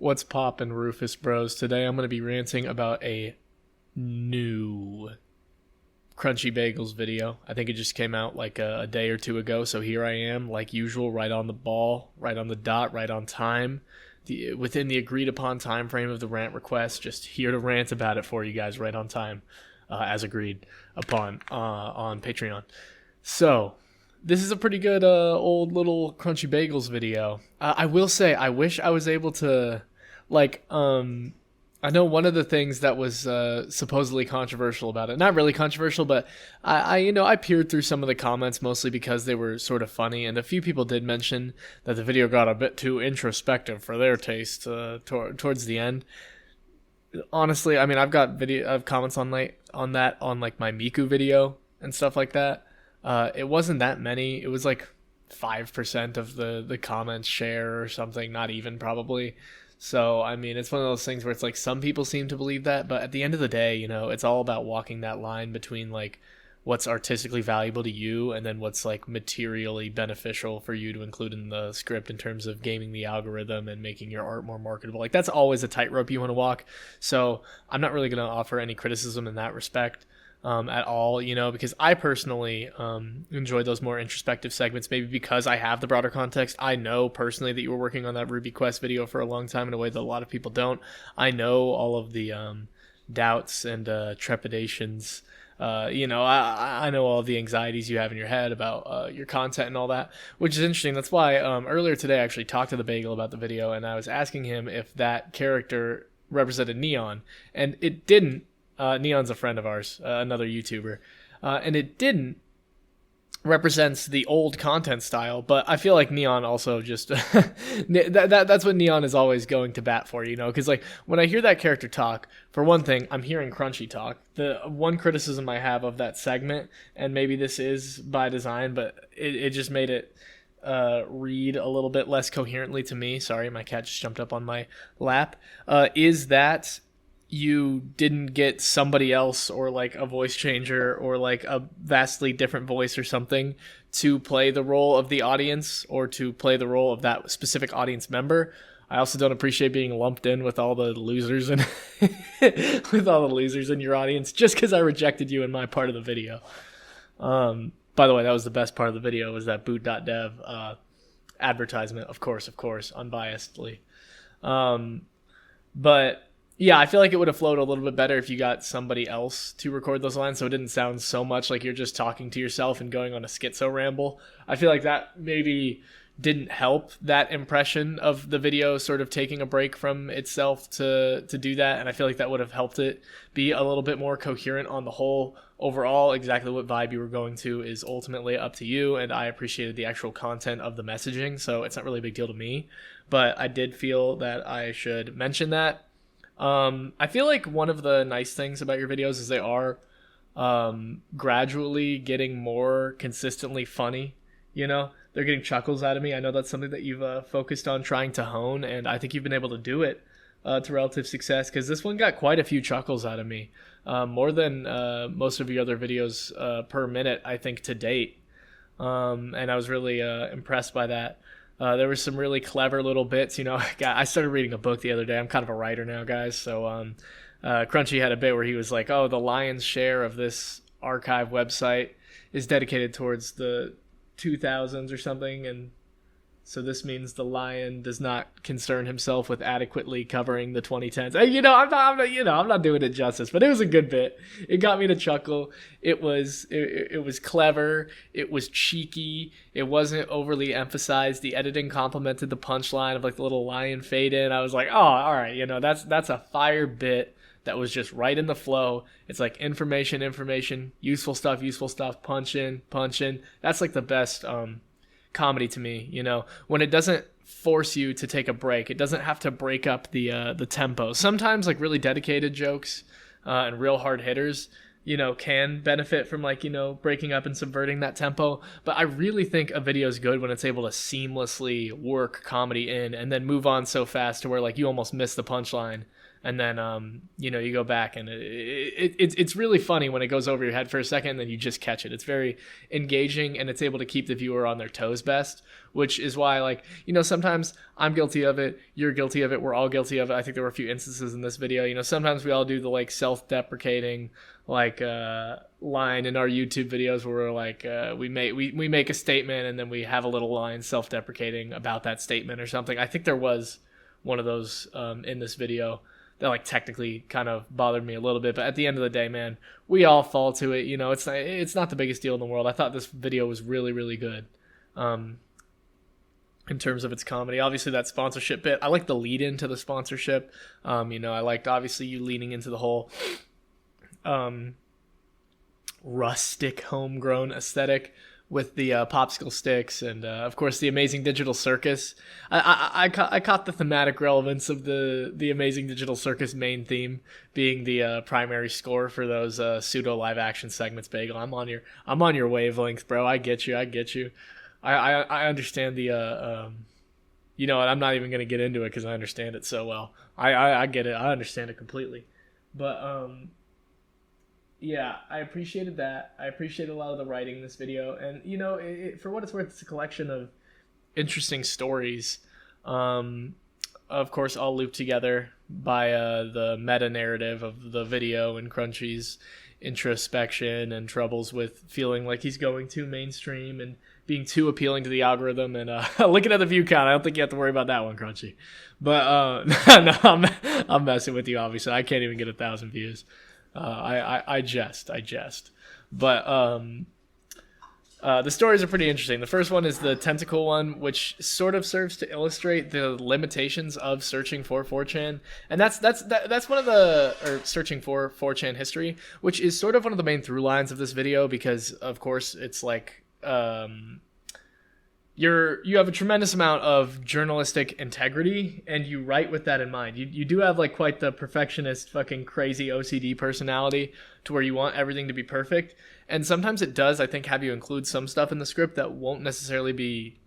What's poppin', Rufus Bros? Today I'm going to be ranting about a new Crunchy Bagels video. I think it just came out like a day or two ago, so here I am, like usual, right on the ball, right on the dot, right on time, within the agreed upon time frame of the rant request. Just here to rant about it for you guys, right on time, as agreed upon on Patreon. So this is a pretty good old little Crunchy Bagels video. I will say, I wish I was able to, like, I know one of the things that was supposedly controversial about it, not really controversial, but I peered through some of the comments mostly because they were sort of funny, and a few people did mention that the video got a bit too introspective for their taste towards the end. Honestly, I mean, I've got comments on that on like my Miku video and stuff like that. It wasn't that many. It was like 5% of the comments share or something, not even probably. So, I mean, it's one of those things where it's like some people seem to believe that, but at the end of the day, it's all about walking that line between like what's artistically valuable to you and then what's like materially beneficial for you to include in the script in terms of gaming the algorithm and making your art more marketable. Like, that's always a tightrope you want to walk. So I'm not really going to offer any criticism in that respect. At all, because I personally enjoy those more introspective segments, maybe because I have the broader context. I know personally that you were working on that Ruby Quest video for a long time in a way that a lot of people don't. I know all of the doubts and trepidations. I know all the anxieties you have in your head about your content and all that, which is interesting. That's why earlier today I actually talked to the Bagel about the video, and I was asking him if that character represented Neon, and it didn't. Neon's a friend of ours, another YouTuber, and it didn't represents the old content style, but I feel like Neon also just that's what Neon is always going to bat for, because like when I hear that character talk, for one thing, I'm hearing Crunchy talk. The one criticism I have of that segment, and maybe this is by design, but it just made it read a little bit less coherently to me. Sorry, my cat just jumped up on my lap. Is that you didn't get somebody else or like a voice changer or like a vastly different voice or something to play the role of the audience or to play the role of that specific audience member. I also don't appreciate being lumped in with all the losers and with all the losers in your audience just because I rejected you in my part of the video. By the way, that was the best part of the video, was that boot.dev advertisement, of course, unbiasedly. But yeah, I feel like it would have flowed a little bit better if you got somebody else to record those lines so it didn't sound so much like you're just talking to yourself and going on a schizo ramble. I feel like that maybe didn't help that impression of the video sort of taking a break from itself to do that, and I feel like that would have helped it be a little bit more coherent on the whole. Overall, exactly what vibe you were going to is ultimately up to you, and I appreciated the actual content of the messaging, so it's not really a big deal to me, but I did feel that I should mention that. I feel like one of the nice things about your videos is they are gradually getting more consistently funny. They're getting chuckles out of me. I know that's something that you've focused on trying to hone, and I think you've been able to do it to relative success, because this one got quite a few chuckles out of me, more than most of your other videos per minute, I think, to date, and I was really impressed by that. There were some really clever little bits. I started reading a book the other day. I'm kind of a writer now, guys. So Crunchy had a bit where he was like, oh, the lion's share of this archive website is dedicated towards the 2000s or something. And so this means the lion does not concern himself with adequately covering the 2010s. I'm not doing it justice, but it was a good bit. It got me to chuckle. It was clever. It was cheeky. It wasn't overly emphasized. The editing complemented the punchline of like the little lion fade in. I was like, oh, all right, that's a fire bit that was just right in the flow. It's like information, useful stuff, punch in. That's like the best comedy to me, when it doesn't force you to take a break. It doesn't have to break up the tempo. Sometimes like really dedicated jokes and real hard hitters can benefit from like breaking up and subverting that tempo, but I really think a video is good when it's able to seamlessly work comedy in and then move on so fast to where like you almost miss the punchline And then, you go back and it's really funny when it goes over your head for a second and then you just catch it. It's very engaging and it's able to keep the viewer on their toes best, which is why, like, sometimes I'm guilty of it. You're guilty of it. We're all guilty of it. I think there were a few instances in this video. Sometimes we all do the, like, self-deprecating, like, line in our YouTube videos where we're like, we make a statement and then we have a little line self-deprecating about that statement or something. I think there was one of those in this video that, like, technically kind of bothered me a little bit, but at the end of the day, man, we all fall to it. It's not the biggest deal in the world. I thought this video was really, really good in terms of its comedy. Obviously, that sponsorship bit, I like the lead into the sponsorship. I liked, obviously, you leaning into the whole rustic homegrown aesthetic with the popsicle sticks and of course the Amazing Digital Circus. I caught the thematic relevance of the Amazing Digital Circus main theme being the primary score for those pseudo live action segments. Bagel, I'm on your wavelength, bro. I get you. I understand the I'm not even gonna get into it because I understand it so well. I get it. I understand it completely. But yeah, I appreciated that. I appreciate a lot of the writing in this video. And, for what it's worth, it's a collection of interesting stories. Of course, all looped together by the meta-narrative of the video and Crunchy's introspection and troubles with feeling like he's going too mainstream and being too appealing to the algorithm. And looking at the view count, I don't think you have to worry about that one, Crunchy. But no, I'm messing with you, obviously. I can't even get 1,000 views. I jest. But the stories are pretty interesting. The first one is the tentacle one, which sort of serves to illustrate the limitations of searching for 4chan. And that's one of or searching for 4chan history, which is sort of one of the main through lines of this video, because of course it's like, you have a tremendous amount of journalistic integrity and you write with that in mind. You do have, like, quite the perfectionist fucking crazy OCD personality to where you want everything to be perfect. And sometimes it does, I think, have you include some stuff in the script that won't necessarily be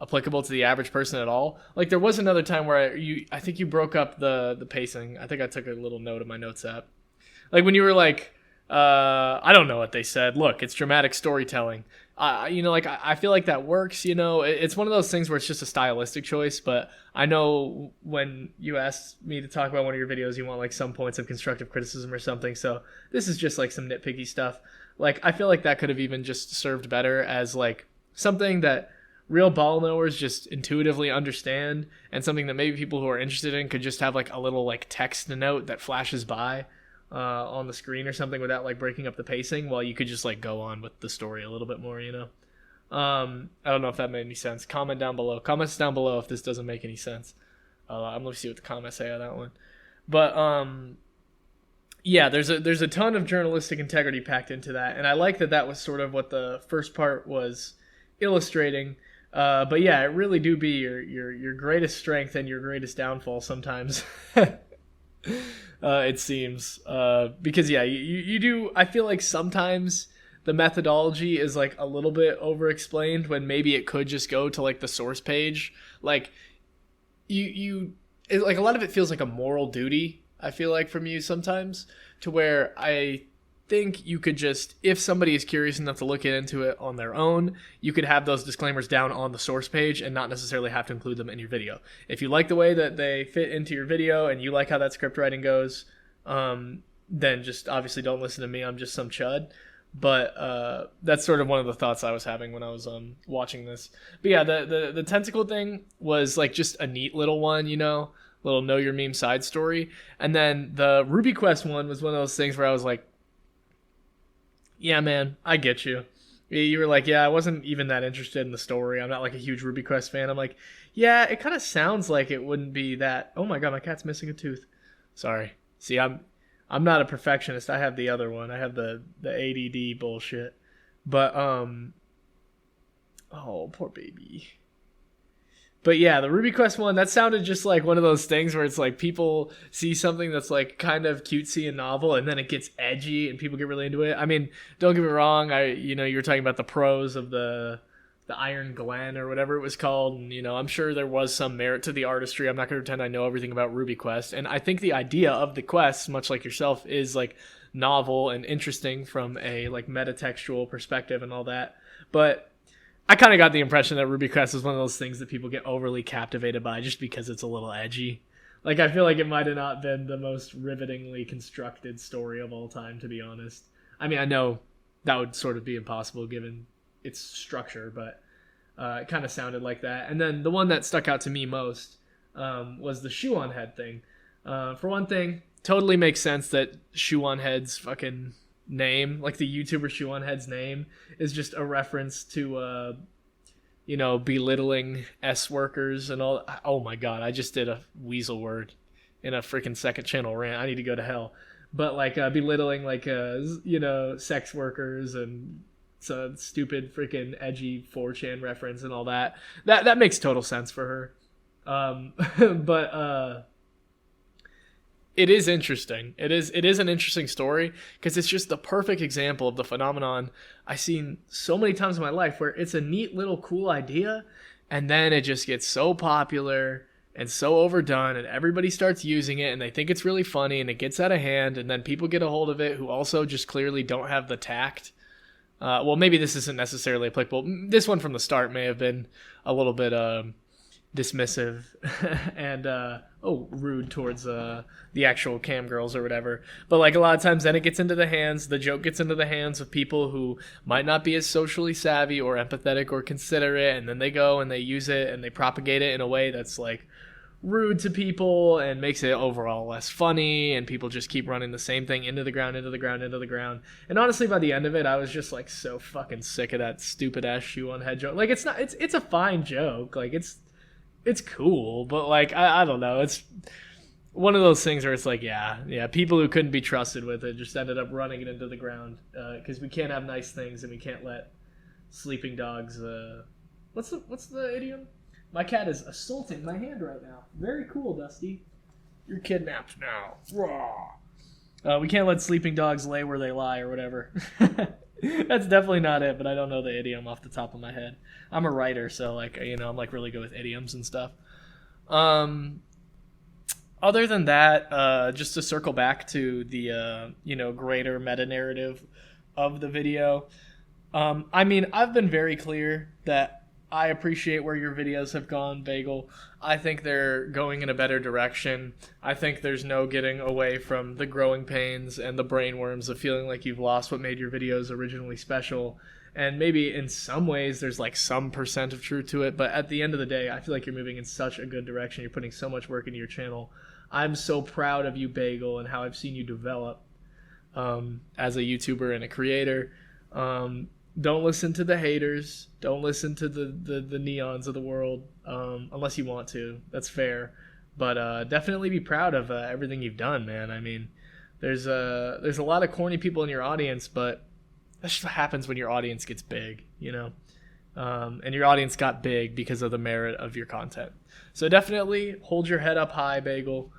applicable to the average person at all. Like, there was another time where I think you broke up the pacing. I think I took a little note of my notes app. Like, when you were like, I don't know what they said. Look, it's dramatic storytelling. I feel like that works. It's one of those things where it's just a stylistic choice. But I know when you asked me to talk about one of your videos, you want, like, some points of constructive criticism or something. So this is just, like, some nitpicky stuff. Like, I feel like that could have even just served better as, like, something that real ball knowers just intuitively understand, and something that maybe people who are interested in could just have, like, a little, like, text note that flashes by on the screen or something without, like, breaking up the pacing, while you could just, like, go on with the story a little bit more. I don't know if that made any sense. Comments down below if this doesn't make any sense. I'm gonna see what the comments say on that one. But yeah, there's a ton of journalistic integrity packed into that, and I like that was sort of what the first part was illustrating. But yeah, it really do be your greatest strength and your greatest downfall sometimes. It seems, because yeah, you do. I feel like sometimes the methodology is, like, a little bit over explained when maybe it could just go to, like, the source page. Like, like, a lot of it feels like a moral duty, I feel like, from you sometimes, to where I think you could just, if somebody is curious enough to look into it on their own, you could have those disclaimers down on the source page and not necessarily have to include them in your video. If you like the way that they fit into your video and you like how that script writing goes, then just obviously don't listen to me. I'm just some chud. But that's sort of one of the thoughts I was having when I was watching this. But yeah, the tentacle thing was, like, just a neat little one, little know your meme side story. And then the Ruby Quest one was one of those things where I was like, yeah, man, I get you. You were like, yeah, I wasn't even that interested in the story. I'm not, like, a huge Ruby Quest fan. I'm like, yeah, it kind of sounds like it wouldn't be that. Oh my god, my cat's missing a tooth. Sorry. See, I'm not a perfectionist. I have the other one. I have the ADD bullshit. But oh, poor baby. But yeah, the Ruby Quest one, that sounded just like one of those things where it's like people see something that's, like, kind of cutesy and novel, and then it gets edgy and people get really into it. I mean, don't get me wrong. You were talking about the pros of the the Iron Glen or whatever it was called. And, I'm sure there was some merit to the artistry. I'm not going to pretend I know everything about Ruby Quest. And I think the idea of the quests, much like yourself, is like novel and interesting from a like metatextual perspective and all that. But I kind of got the impression that Ruby Quest is one of those things that people get overly captivated by just because it's a little edgy. Like, I feel like it might have not been the most rivetingly constructed story of all time, to be honest. I mean, I know that would sort of be impossible given its structure, but it kind of sounded like that. And then the one that stuck out to me most was the Shoe on Head thing. For one thing, totally makes sense that Shoe on Head's fucking name, like the YouTuber Shoe on Head's name, is just a reference to belittling S workers and all. Oh my god, I just did a weasel word in a freaking second channel rant. I need to go to hell. But like belittling like sex workers and some stupid freaking edgy 4chan reference and all that. That makes total sense for her. But it is interesting. It is an interesting story because it's just the perfect example of the phenomenon I've seen so many times in my life where it's a neat little cool idea and then it just gets so popular and so overdone and everybody starts using it and they think it's really funny and it gets out of hand and then people get a hold of it who also just clearly don't have the tact. Well, maybe this isn't necessarily applicable. This one from the start may have been a little bit dismissive and rude towards the actual cam girls or whatever. But like a lot of times then the joke gets into the hands of people who might not be as socially savvy or empathetic or considerate, and then they go and they use it and they propagate it in a way that's like rude to people and makes it overall less funny, and people just keep running the same thing into the ground. And honestly, by the end of it, I was just like so fucking sick of that stupid ass Shoe on Head joke. Like it's a fine joke. Like it's cool, but like I don't know. It's one of those things where it's like, yeah, people who couldn't be trusted with it just ended up running it into the ground because we can't have nice things and we can't let sleeping dogs. What's the idiom? My cat is assaulting my hand right now. Very cool, Dusty. You're kidnapped now. Raw. We can't let sleeping dogs lay where they lie or whatever. That's definitely not it, but I don't know the idiom off the top of my head. I'm a writer, so like I'm like really good with idioms and stuff. Other than that, just to circle back to the greater meta narrative of the video. I mean, I've been very clear that I appreciate where your videos have gone, Bagel. I think they're going in a better direction. I think there's no getting away from the growing pains and the brainworms of feeling like you've lost what made your videos originally special. And maybe in some ways there's like some percent of truth to it, but at the end of the day, I feel like you're moving in such a good direction. You're putting so much work into your channel. I'm so proud of you, Bagel, and how I've seen you develop as a YouTuber and a creator. Don't listen to the haters. Don't listen to the neons of the world unless you want to. That's fair. But definitely be proud of everything you've done, man. I mean, there's a lot of corny people in your audience, but that's just what happens when your audience gets big, and your audience got big because of the merit of your content. So definitely hold your head up high, Bagel.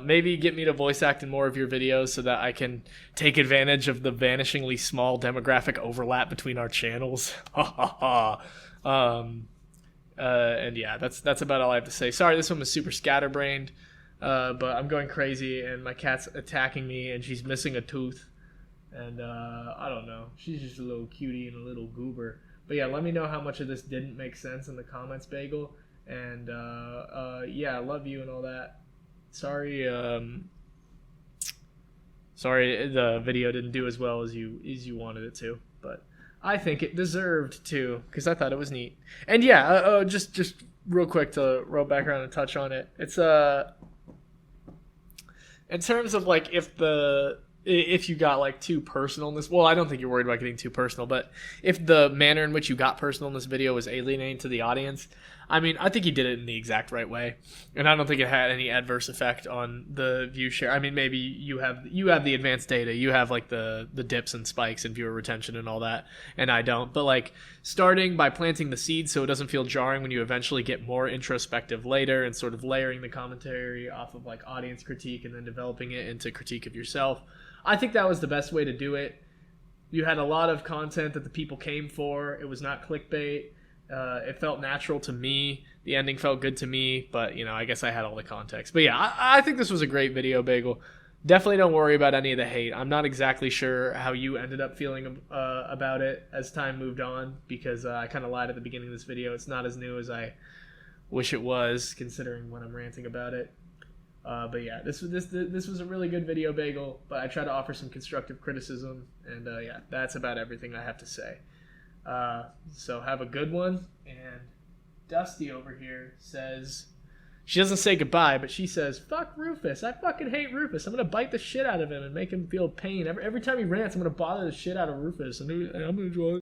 Maybe get me to voice act in more of your videos so that I can take advantage of the vanishingly small demographic overlap between our channels. And yeah, that's about all I have to say. Sorry, this one was super scatterbrained, but I'm going crazy and my cat's attacking me and she's missing a tooth. And I don't know. She's just a little cutie and a little goober. But yeah, let me know how much of this didn't make sense in the comments, Bagel. And yeah, I love you and all that. Sorry the video didn't do as well as you wanted it to, but I think it deserved to because I thought it was neat. And yeah, just real quick to roll back around and touch on it. It's in terms of like if you got like too personal in this, well, I don't think you're worried about getting too personal, but if the manner in which you got personal in this video was alienating to the audience, I mean, I think you did it in the exact right way, and I don't think it had any adverse effect on the view share. I mean, maybe you have the advanced data, you have like the dips and spikes and viewer retention and all that, and I don't. But like starting by planting the seed so it doesn't feel jarring when you eventually get more introspective later, and sort of layering the commentary off of like audience critique and then developing it into critique of yourself. I think that was the best way to do it. You had a lot of content that the people came for. It was not clickbait. It felt natural to me. The ending felt good to me, but I guess I had all the context. But yeah, I think this was a great video, Bagel. Definitely don't worry about any of the hate. I'm not exactly sure how you ended up feeling about it as time moved on, because I kind of lied at the beginning of this video. It's not as new as I wish it was, considering when I'm ranting about it. But yeah, this was a really good video, Bagel. But I try to offer some constructive criticism, and yeah, that's about everything I have to say. So have a good one. And Dusty over here says, she doesn't say goodbye, but she says, "Fuck Rufus. I fucking hate Rufus. I'm gonna bite the shit out of him and make him feel pain. Every time he rants, I'm gonna bother the shit out of Rufus, and I'm gonna enjoy it."